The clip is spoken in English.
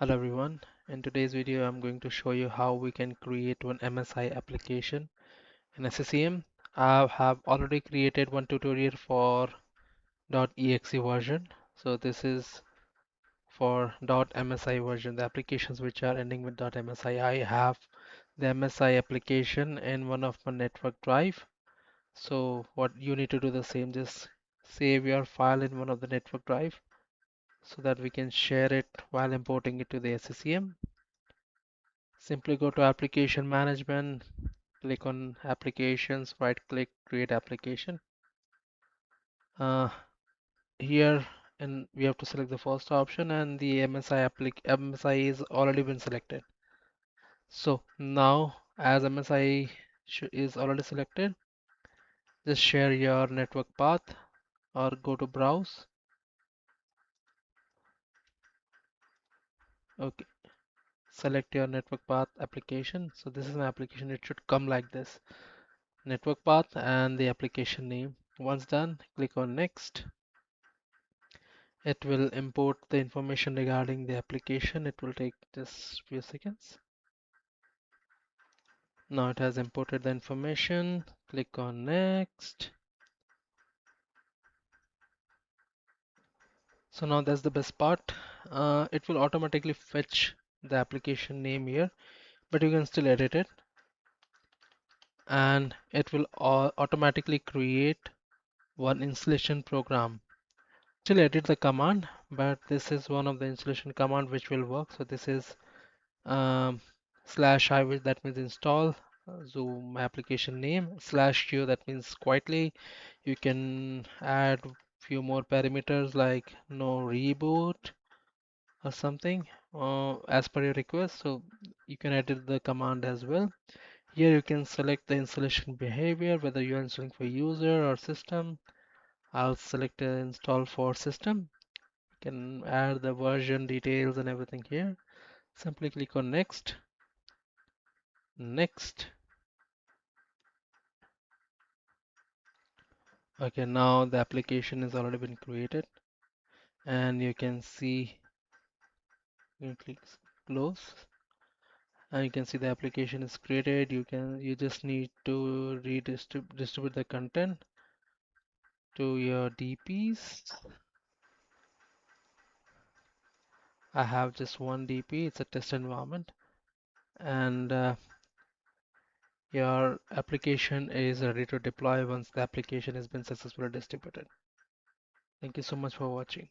Hello everyone. In today's video, I'm going to show you how we can create one MSI application in SCCM. I have already created one tutorial for .exe version. So this is for .msi version, the applications which are ending with .msi. I have the MSI application in one of my network drive. So what you need to do the same, just save your file in one of the network drive so that we can share it while importing it to the SCCM. Simply go to application management, click on applications, right click, create application. Uh, here and we have to select the first option, and the MSI is already been selected. So now as MSI is already selected, just share your network path or go to browse. Okay, select your network path application. So this is an application, it should come like this: network path and the application name. Once done, click on next. It will import the information regarding the application. It will take just few seconds. Now it has imported the information. Click on next. So now that's the best part. It will automatically fetch the application name here, but you can still edit it, and it will automatically create one installation program. Still edit the command, but this is one of the installation command which will work. So this is um, /i, which that means install zoom application name, /q, that means quietly. You can add few more parameters like no reboot or something as per your request, so you can edit the command as well. Here you can select the installation behavior, whether you're installing for user or system. I'll select install for system. You can add the version details and everything here. Simply click on next. Next. Okay, now the application has already been created, and you can see, you can click close, and you can see the application is created. You just need to distribute the content to your DPs. I have just one DP, it's a test environment, and your application is ready to deploy once the application has been successfully distributed. Thank you so much for watching.